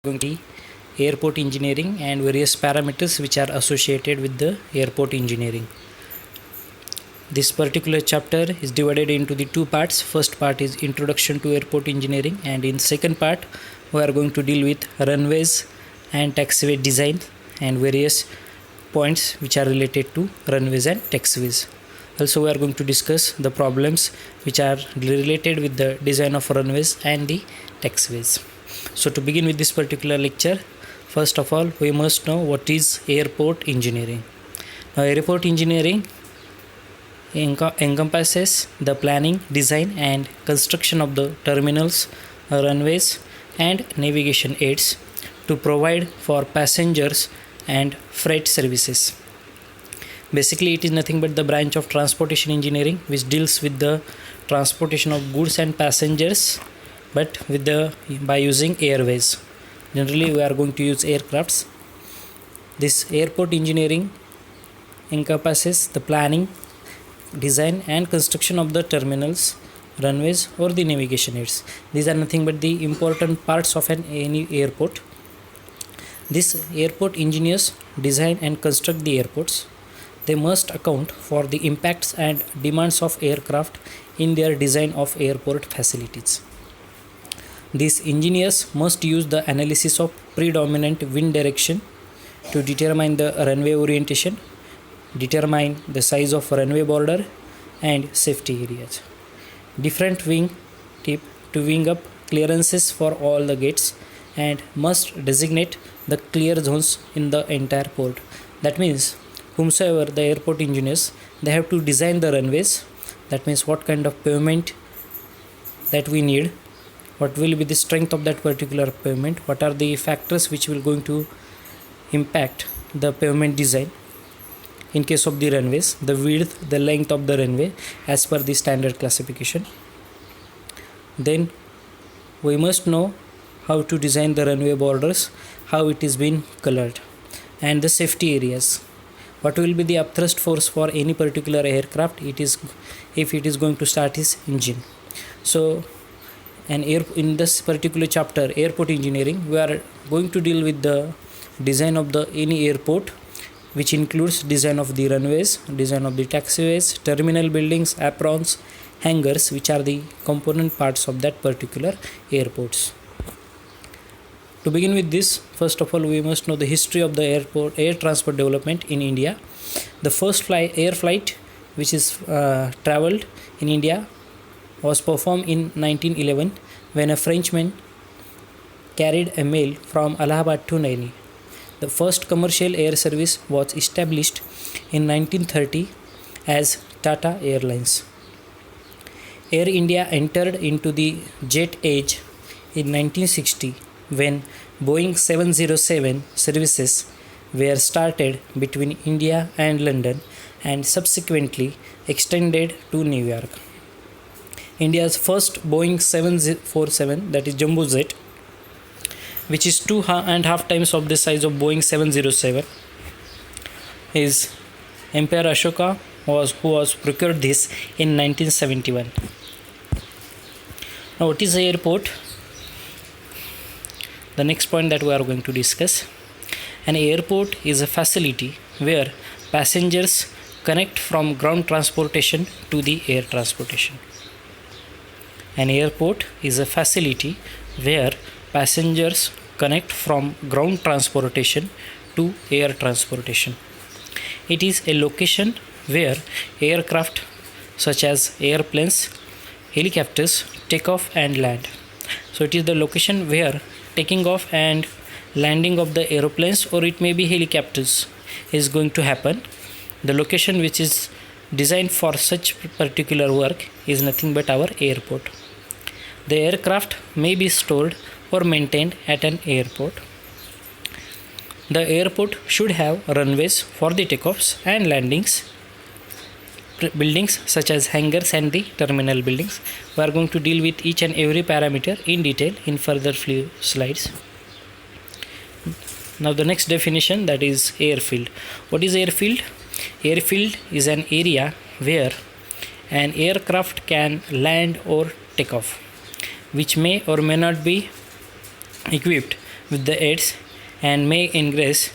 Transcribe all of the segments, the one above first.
going to be airport engineering and various parameters which are associated with the airport engineering. This particular chapter is divided into the two parts. First part is introduction to airport engineering, and in second part we are going to deal with runways and taxiway design and various points which are related to runways and taxiways. Also, we are going to discuss the problems which are related with the design of runways and the taxiways. So to begin with this particular lecture, first of all we must know what is airport engineering. Now, airport engineering encompasses the planning, design and construction of the terminals, runways and navigation aids to provide for passengers and freight services. Basically, it is nothing but the branch of transportation engineering which deals with the transportation of goods and passengers, but by using airways. Generally, we are going to use aircrafts. This airport engineering encompasses the planning, design and construction of the terminals, runways or the navigation aids. These are nothing but the important parts of any airport. These airport engineers design and construct the airports. They must account for the impacts and demands of aircraft in their design of airport facilities. These engineers must use the analysis of predominant wind direction to determine the runway orientation, determine the size of runway border and safety areas. Different wing tip to wing up clearances for all the gates and must designate the clear zones in the entire port. That means whomsoever the airport engineers, they have to design the runways. That means what kind of pavement that we need, what will be the strength of that particular pavement, what are the factors which will going to impact the pavement design. In case of the runways, the width, the length of the runway as per the standard classification. Then we must know how to design the runway borders, how it is been colored, and the safety areas. What will be the upthrust force for any particular aircraft if it is going to start its engine. So in this particular chapter, airport engineering, we are going to deal with the design of any airport, which includes design of the runways, design of the taxiways, terminal buildings, aprons, hangars, which are the component parts of that particular airports. To begin with this, first of all, we must know the history of the air transport development in India. The first air flight which is travelled in India was performed in 1911 when a Frenchman carried a mail from Allahabad to Naini. The first commercial air service was established in 1930 as Tata Airlines. Air India entered into the jet age in 1960 when Boeing 707 services were started between India and London and subsequently extended to New York. India's first Boeing 747, that is Jumbo Jet, which is 2.5 times of the size of Boeing 707, is Emperor Ashoka who was procured this in 1971. Now, what is the airport? The next point that we are going to discuss. An airport is a facility where passengers connect from ground transportation to the air transportation. An airport is a facility where passengers connect from ground transportation to air transportation. It is a location where aircraft such as airplanes, helicopters take off and land. So it is the location where taking off and landing of the aeroplanes, or it may be helicopters, is going to happen. The location which is designed for such particular work is nothing but our airport. The aircraft may be stored or maintained at an airport. The airport should have runways for the takeoffs and landings, buildings such as hangars and the terminal buildings. We are going to deal with each and every parameter in detail in further few slides. Now the next definition, that is airfield. What is airfield? Airfield is an area where an aircraft can land or take off, which may or may not be equipped with the aids and may ingress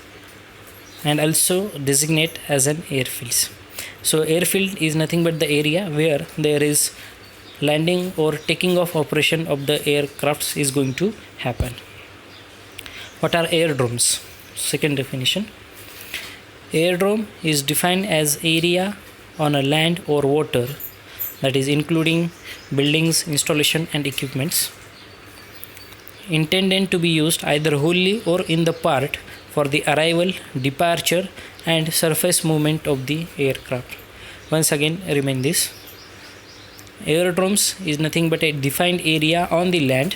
and also designate as an airfield. So airfield is nothing but the area where there is landing or taking off operation of the aircrafts is going to happen. What are airdromes? Second definition. Airdrome is defined as area on a land or water, that is including buildings, installation and equipments, intended to be used either wholly or in the part for the arrival, departure and surface movement of the aircraft. Once again remind this. Aerodromes is nothing but a defined area on the land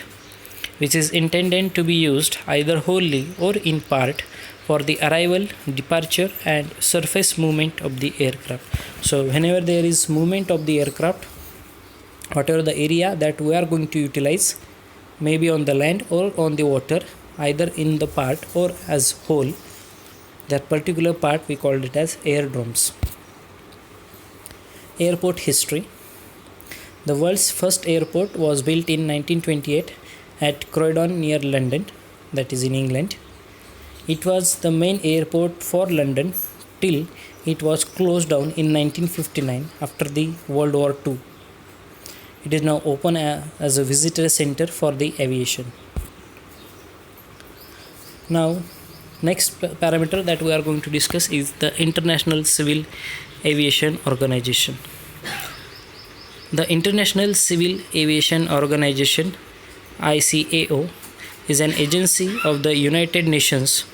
which is intended to be used either wholly or in part for the arrival, departure and surface movement of the aircraft. So whenever there is movement of the aircraft, whatever the area that we are going to utilize, maybe on the land or on the water, either in the part or as whole, that particular part we called it as airdromes. Airport history. The world's first airport was built in 1928 at Croydon near London, that is in England. It was the main airport for London till it was closed down in 1959 after the World War II. It is now open as a visitor center for the aviation. Now, next parameter that we are going to discuss is the International Civil Aviation Organization. The International Civil Aviation Organization, ICAO, is an agency of the United Nations,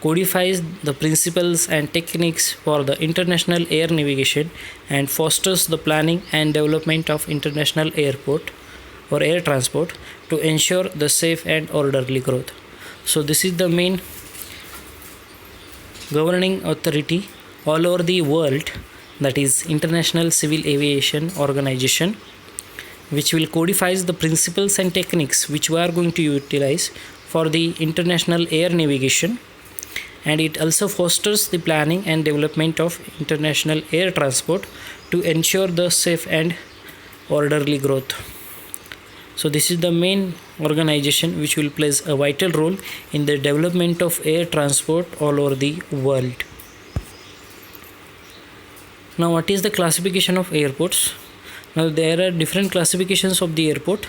codifies the principles and techniques for the international air navigation and fosters the planning and development of international airport or air transport to ensure the safe and orderly growth. So this is the main governing authority all over the world, that is International Civil Aviation Organization, which will codify the principles and techniques which we are going to utilize for the international air navigation, and it also fosters the planning and development of international air transport to ensure the safe and orderly growth. So this is the main organization which will play a vital role in the development of air transport all over the world. Now, what is the classification of airports? Now, there are different classifications of the airport.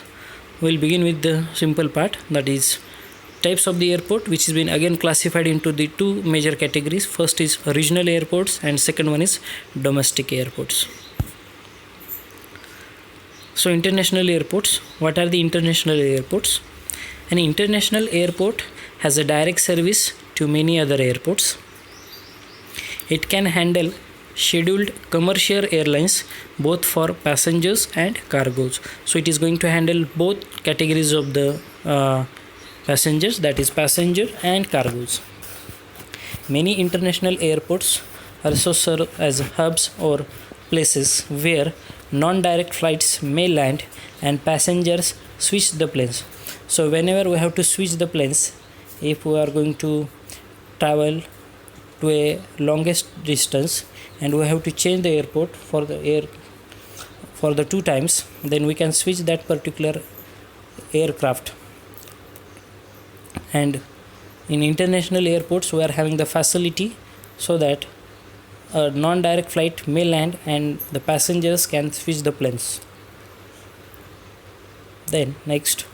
We'll begin with the simple part, that is types of the airport, which has been again classified into the two major categories. First is regional airports and second one is domestic airports. So international airports. What are the international airports? An international airport has a direct service to many other airports. It can handle scheduled commercial airlines both for passengers and cargoes. So it is going to handle both categories of the passengers, that is passenger and cargoes. Many international airports also serve as hubs or places where non-direct flights may land and passengers switch the planes. So whenever we have to switch the planes, if we are going to travel to a longest distance and we have to change the airport for the two times, then we can switch that particular aircraft. And in international airports we are having the facility so that a non-direct flight may land and the passengers can switch the planes. Then next,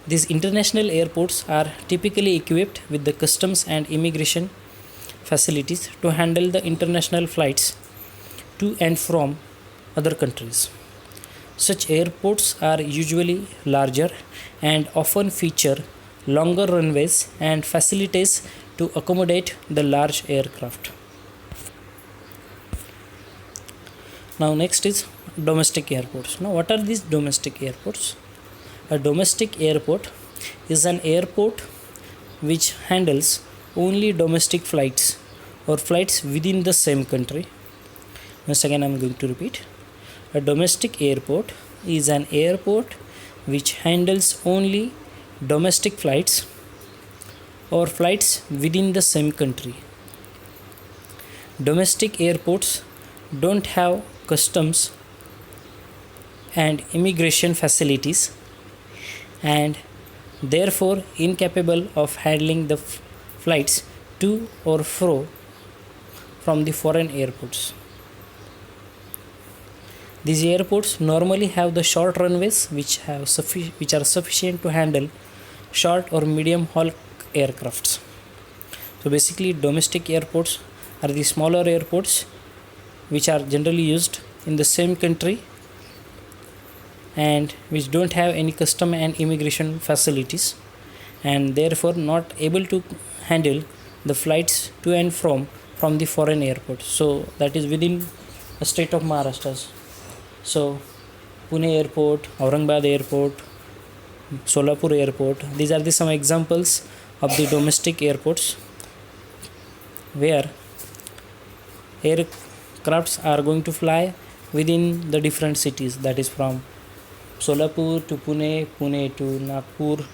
these international airports are typically equipped with the customs and immigration facilities to handle the international flights to and from other countries. Such airports are usually larger and often feature longer runways and facilities to accommodate the large aircraft. Now next is domestic airports. Now what are these domestic airports? A domestic airport is an airport which handles only domestic flights or flights within the same country. Once again I am going to repeat. A domestic airport is an airport which handles only domestic flights or flights within the same country. Domestic airports don't have customs and immigration facilities, and therefore incapable of handling the flights to or fro from the foreign airports. These airports normally have the short runways which are sufficient to handle short or medium haul aircrafts. So basically domestic airports are the smaller airports which are generally used in the same country and which don't have any custom and immigration facilities, and therefore not able to handle the flights to and from the foreign airports. So that is within the state of Maharashtra. So Pune airport, Aurangabad airport, Solapur airport, these are some examples of the domestic airports where aircrafts are going to fly within the different cities, that is from Solapur to Pune, Pune to Nagpur,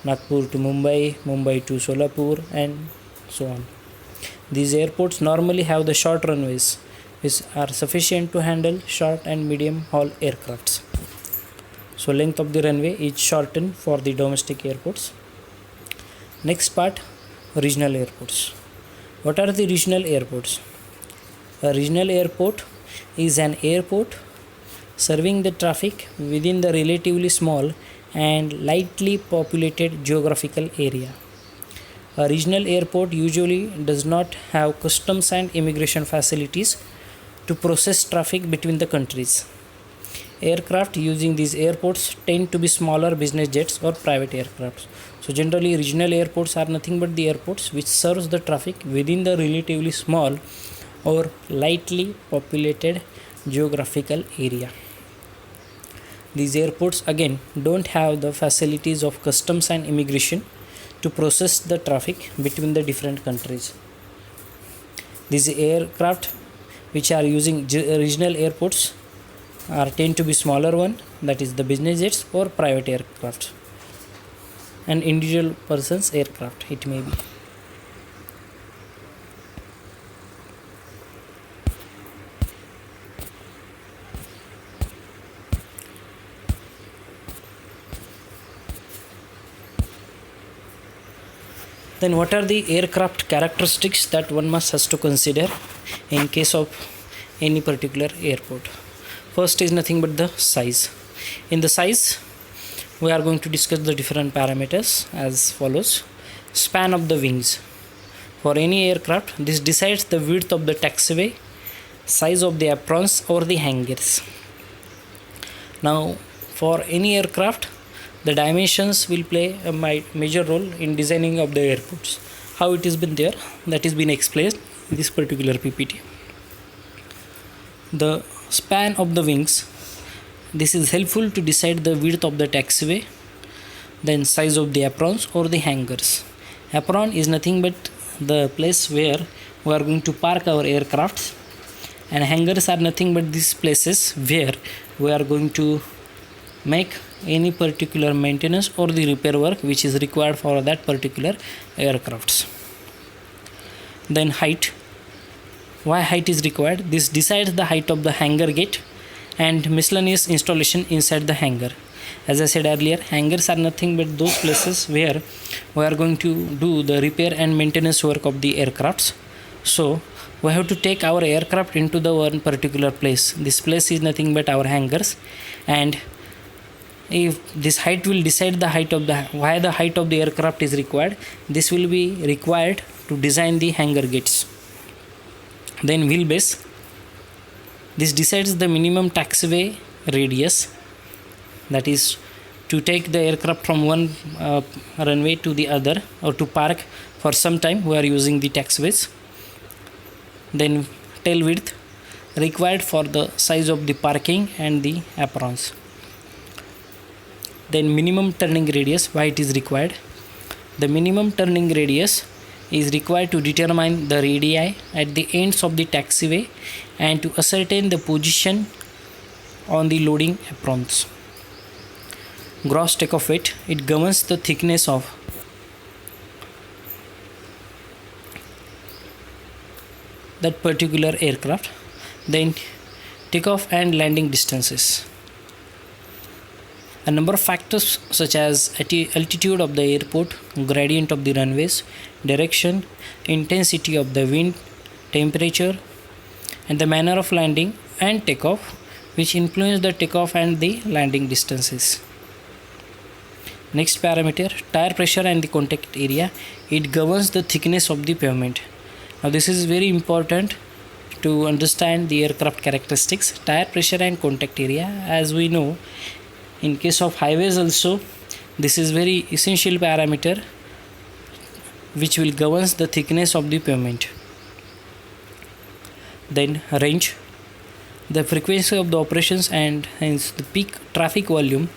Nagpur to Mumbai, Mumbai to Solapur, and so on. These airports normally have the short runways which are sufficient to handle short and medium haul aircrafts. So length of the runway is shortened for the domestic airports. Next part, regional airports. What are the regional airports? A regional airport is an airport serving the traffic within the relatively small and lightly populated geographical area. A regional airport usually does not have customs and immigration facilities to process traffic between the countries. Aircraft using these airports tend to be smaller business jets or private aircrafts. So generally regional airports are nothing but the airports which serves the traffic within the relatively small or lightly populated geographical area. These airports again don't have the facilities of customs and immigration to process the traffic between the different countries. These aircraft which are using regional airports tend to be smaller one, that is the business jets or private aircraft, and individual persons aircraft it may be. Then what are the aircraft characteristics that one must has to consider in case of any particular airport? First is nothing but the size. In the size, we are going to discuss the different parameters as follows. Span of the wings. For any aircraft, this decides the width of the taxiway, size of the aprons or the hangars. Now, for any aircraft, the dimensions will play a major role in designing of the airports. How it has been there, that is been explained in this particular PPT. The span of the wings, this is helpful to decide the width of the taxiway, then size of the aprons or the hangars. Apron is nothing but the place where we are going to park our aircrafts, and hangars are nothing but these places where we are going to make any particular maintenance or the repair work which is required for that particular aircrafts. Then height. Why height is required? This decides the height of the hangar gate and miscellaneous installation inside the hangar. As I said earlier, hangars are nothing but those places where we are going to do the repair and maintenance work of the aircrafts. So we have to take our aircraft into the one particular place. This place is nothing but our hangars, and if this height will decide the height of why the height of the aircraft is required, this will be required to design the hangar gates. Then wheelbase. This decides the minimum taxiway radius, that is to take the aircraft from one runway to the other or to park for some time we are using the taxiways. Then tail width, required for the size of the parking and the aprons. Then minimum turning radius, why it is required? The minimum turning radius is required to determine the radii at the ends of the taxiway and to ascertain the position on the loading aprons. Gross takeoff weight, it governs the thickness of that particular aircraft. Then takeoff and landing distances. A number of factors such as altitude of the airport, gradient of the runways, direction, intensity of the wind, temperature, and the manner of landing and takeoff, which influence the takeoff and the landing distances. Next parameter, tire pressure and the contact area. It governs the thickness of the pavement. Now this is very important to understand the aircraft characteristics. Tire pressure and contact area, as we know, in case of highways also, this is very essential parameter which will govern the thickness of the pavement. Then range, the frequency of the operations and hence the peak traffic volume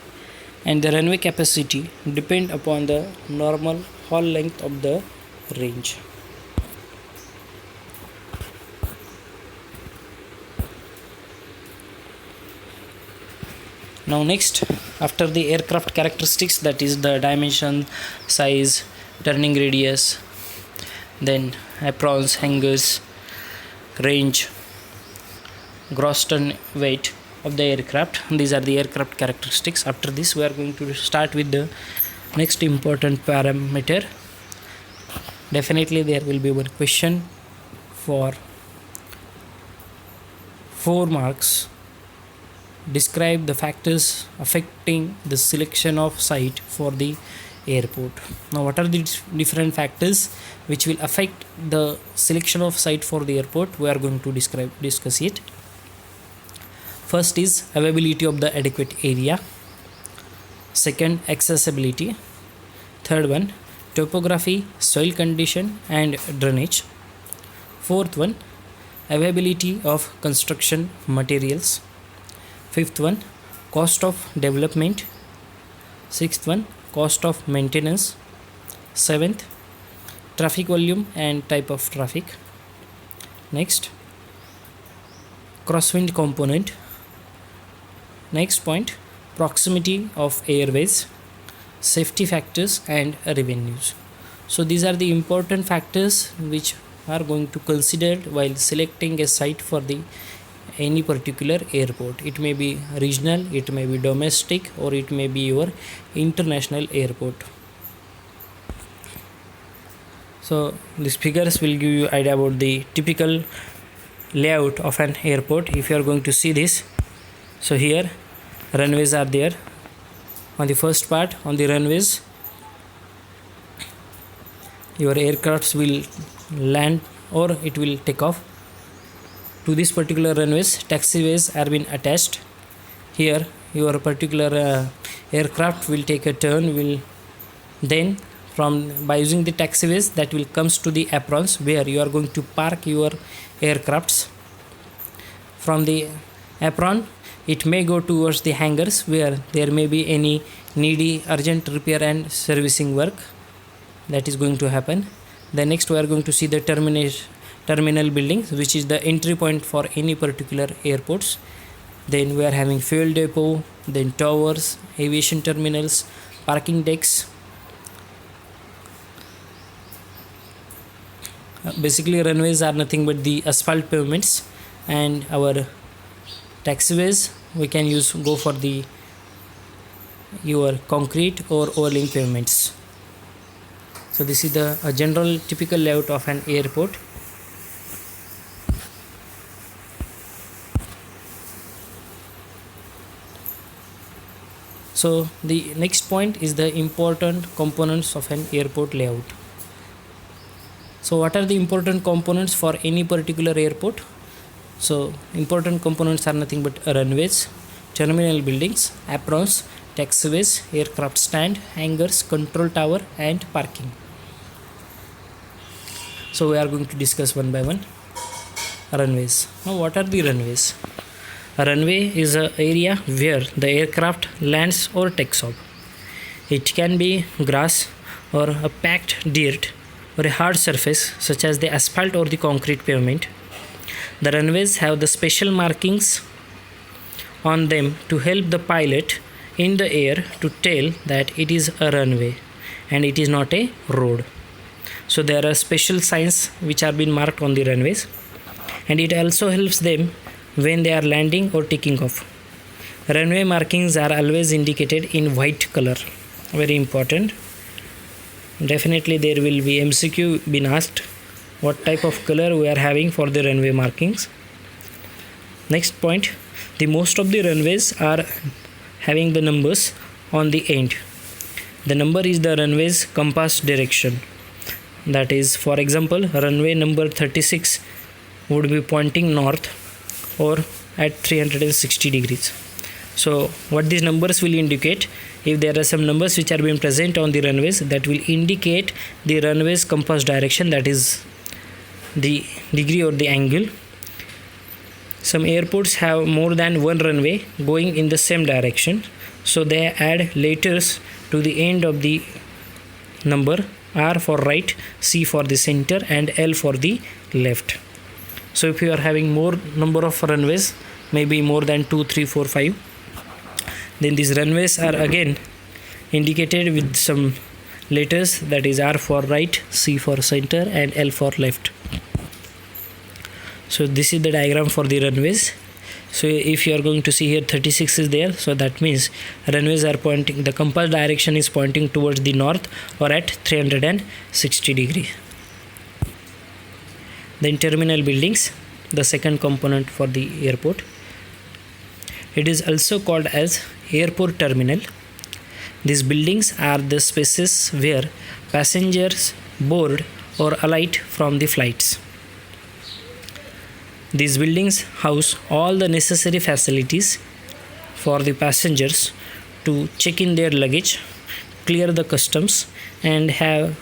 and the runway capacity depend upon the normal haul length of the range. Now next, after the aircraft characteristics, that is the dimension, size, turning radius, then aprons, hangars, range, gross ton weight of the aircraft. These are the aircraft characteristics. After this, we are going to start with the next important parameter. Definitely there will be one question for 4 marks. Describe the factors affecting the selection of site for the airport. Now what are the different factors which will affect the selection of site for the airport? We are going to discuss it. First is availability of the adequate area. Second, accessibility. Third one, topography, soil condition and drainage. Fourth one, availability of construction materials. Fifth one, cost of development. Sixth one, cost of maintenance. Seventh, traffic volume and type of traffic. Next, crosswind component. Next point, proximity of airways, safety factors and revenues. So these are the important factors which are going to consider while selecting a site for the any particular airport. It may be regional, it may be domestic, or it may be your international airport. So these figures will give you idea about the typical layout of an airport. If you are going to see this, so here runways are there. On the first part, on the runways, your aircrafts will land or it will take off. To this particular runways, taxiways are been attached. Here your particular aircraft will take a turn, will then by using the taxiways that will comes to the aprons where you are going to park your aircrafts. From the apron it may go towards the hangars where there may be any needy urgent repair and servicing work that is going to happen. Then next we are going to see the terminal buildings, which is the entry point for any particular airports. Then we are having fuel depot, then towers, aviation terminals, parking decks. Basically runways are nothing but the asphalt pavements, and our taxiways we can go for the your concrete or overlaying pavements. So this is the general typical layout of an airport. So the next point is the important components of an airport layout. So what are the important components for any particular airport? So important components are nothing but runways, terminal buildings, aprons, taxiways, aircraft stand, hangars, control tower and parking. So we are going to discuss one by one. Runways. Now what are the runways? A runway is an area where the aircraft lands or takes off. It can be grass or a packed dirt or a hard surface such as the asphalt or the concrete pavement. The runways have the special markings on them to help the pilot in the air to tell that it is a runway and it is not a road. So there are special signs which are being marked on the runways, and it also helps them when they are landing or taking off. Runway markings are always indicated in white color. Very important. Definitely there will be MCQ been asked what type of color we are having for the runway markings. Next point, the most of the runways are having the numbers on the end. The number is the runway's compass direction. That is, for example, runway number 36 would be pointing north or at 360 degrees. So what these numbers will indicate, if there are some numbers which are being present on the runways, that will indicate the runway's compass direction, that is the degree or the angle. Some airports have more than one runway going in the same direction, so they add letters to the end of the number, R for right, C for the center, and L for the left. So if you are having more number of runways, maybe more than 2, 3, 4, 5, then these runways are again indicated with some letters, that is R for right, C for center, and L for left. So this is the diagram for the runways. So if you are going to see here 36 is there, so that means runways are pointing, the compass direction is pointing towards the north or at 360 degree. Then terminal buildings, the second component for the airport. It is also called as airport terminal. These buildings are the spaces where passengers board or alight from the flights. These buildings house all the necessary facilities for the passengers to check in their luggage, clear the customs, and have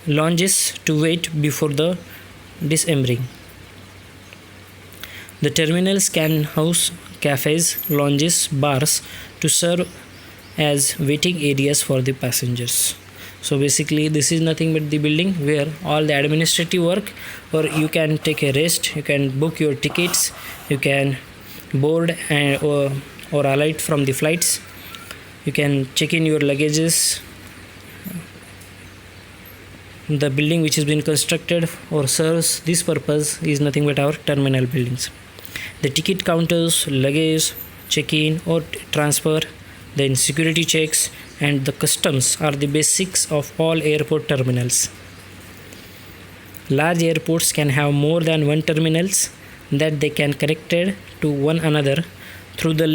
lounges to wait before the disembering. The terminals can house cafes, lounges, bars to serve as waiting areas for the passengers. So basically this is nothing but the building where all the administrative work, or you can take a rest, you can book your tickets, you can board or alight from the flights, you can check in your luggages. The building which has been constructed or serves this purpose is nothing but our terminal buildings. The ticket counters, luggage, check-in or transfer, then security checks and the customs are the basics of all airport terminals. Large airports can have more than one terminals that they can connected to one another through the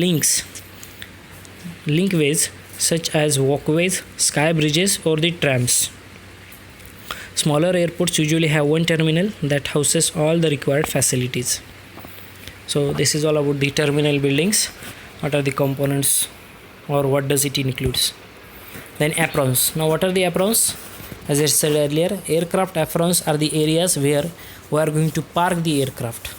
linkways such as walkways, sky bridges or the trams. Smaller airports usually have one terminal that houses all the required facilities. So this is all about the terminal buildings. What are the components or what does it includes? Then aprons. Now what are the aprons? As I said earlier, aircraft aprons are the areas where we are going to park the aircraft.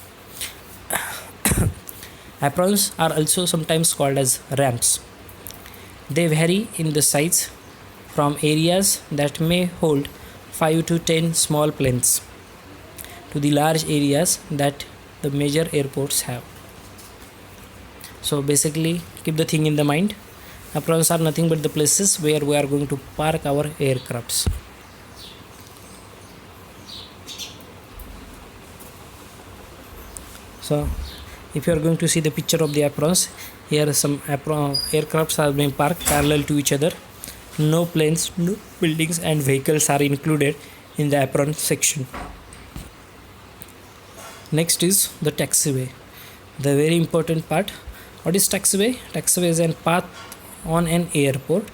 Aprons are also sometimes called as ramps. They vary in the size from areas that may hold 5 to 10 small planes to the large areas that the major airports have. So basically keep the thing in the mind. Aprons are nothing but the places where we are going to park our aircrafts. So if you are going to see the picture of the aprons, here some aircrafts are being parked parallel to each other. No planes, no buildings and vehicles are included in the apron section. Next is the taxiway, the very important part. What is taxiway? Taxiway is a path on an airport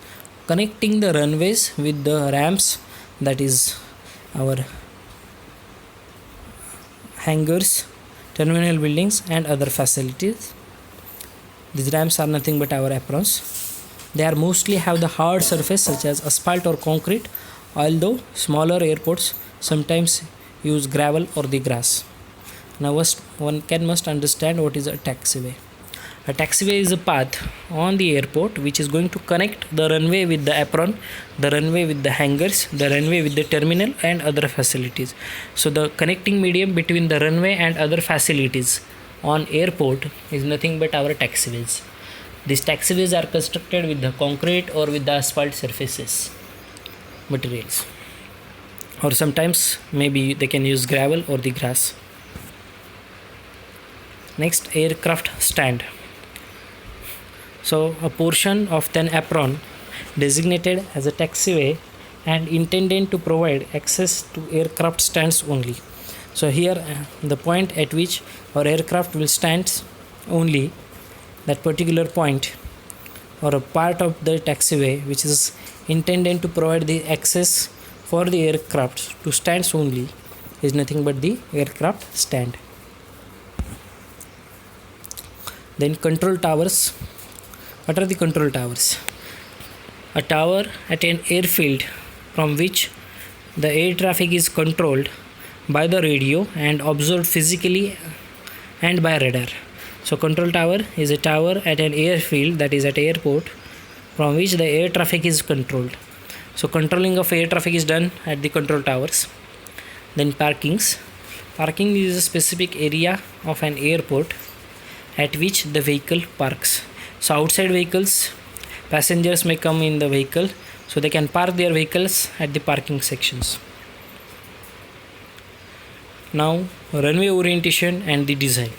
connecting the runways with the ramps, that is our hangars, terminal buildings and other facilities. These ramps are nothing but our aprons. They are mostly have the hard surface such as asphalt or concrete, although smaller airports sometimes use gravel or the grass. Now one must understand what is a taxiway. A taxiway is a path on the airport which is going to connect the runway with the apron, the runway with the hangars, the runway with the terminal and other facilities. So the connecting medium between the runway and other facilities on airport is nothing but our taxiways. These taxiways are constructed with the concrete or with the asphalt surfaces materials, or sometimes maybe they can use gravel or the grass. Next, aircraft stand. So a portion of an apron designated as a taxiway and intended to provide access to aircraft stands only. So here the point at which our aircraft will stand only, that particular point or a part of the taxiway which is intended to provide the access for the aircraft to stands only is nothing but the aircraft stand. Then control towers. What are the control towers? A tower at an airfield from which the air traffic is controlled by the radio and observed physically and by radar. So control tower is a tower at an airfield, that is at airport, from which the air traffic is controlled. So controlling of air traffic is done at the control towers. Then parkings. Parking is a specific area of an airport at which the vehicle parks. So outside vehicles, passengers may come in the vehicle, so they can park their vehicles at the parking sections. Now runway orientation and the design.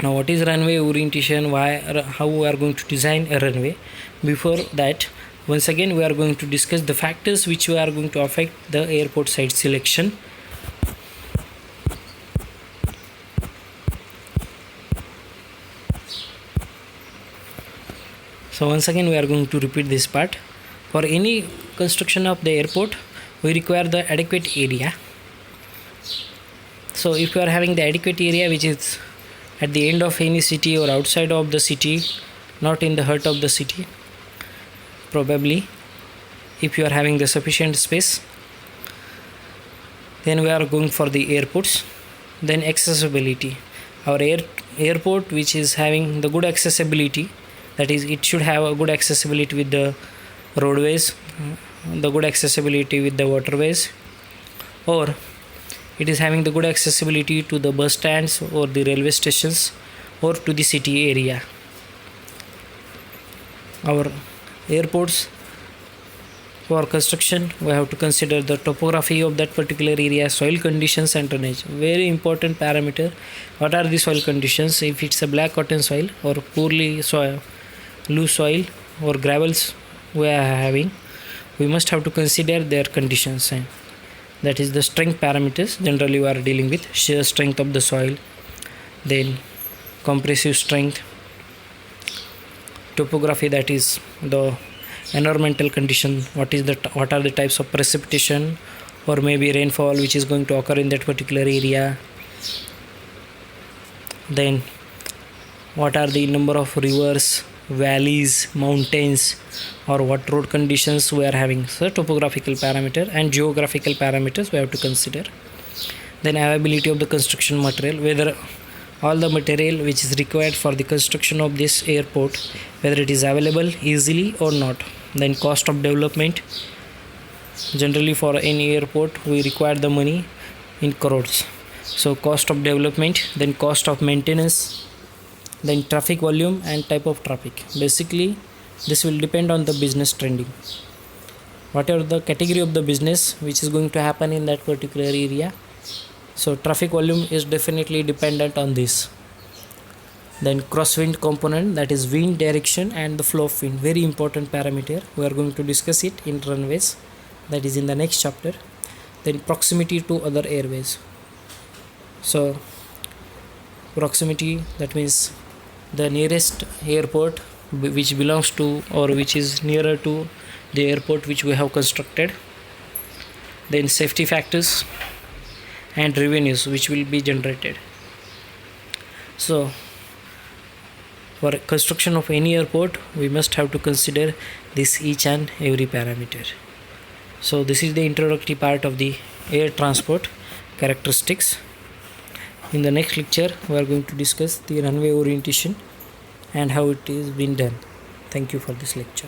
Now what is runway orientation? How we are going to design a runway? Before that, once again we are going to discuss the factors which are going to affect the airport site selection. So once again we are going to repeat this part. For any construction of the airport, we require the adequate area. So if you are having the adequate area which is at the end of any city or outside of the city, not in the heart of the city, probably if you are having the sufficient space, then we are going for the airports. Then accessibility. Our airport which is having the good accessibility, that is, it should have a good accessibility with the roadways, the good accessibility with the waterways, or it is having the good accessibility to the bus stands or the railway stations or to the city area. Our airports, for construction, we have to consider the topography of that particular area, soil conditions and drainage. Very important parameter. What are the soil conditions? If it's a black cotton soil or poorly soil, loose soil or gravels we are having, we must have to consider their conditions, and that is the strength parameters. Generally we are dealing with shear strength of the soil, then compressive strength, topography, that is the environmental condition, what are the types of precipitation or maybe rainfall which is going to occur in that particular area, then what are the number of rivers, valleys, mountains, or what road conditions we are having. So topographical parameter and geographical parameters we have to consider. Then availability of the construction material, whether all the material which is required for the construction of this airport, whether it is available easily or not. Then cost of development. Generally for any airport we require the money in crores. So cost of development, then cost of maintenance, then traffic volume and type of traffic. Basically this will depend on the business trending, whatever the category of the business which is going to happen in that particular area. So traffic volume is definitely dependent on this. Then crosswind component, that is wind direction and the flow of wind, very important parameter. We are going to discuss it in runways, that is in the next chapter. Then proximity to other airways. So proximity, that means the nearest airport which belongs to or which is nearer to the airport which we have constructed. Then safety factors and revenues which will be generated. So for construction of any airport we must have to consider this each and every parameter. So this is the introductory part of the air transport characteristics. In the next lecture we are going to discuss the runway orientation and how it is being done. Thank you for this lecture.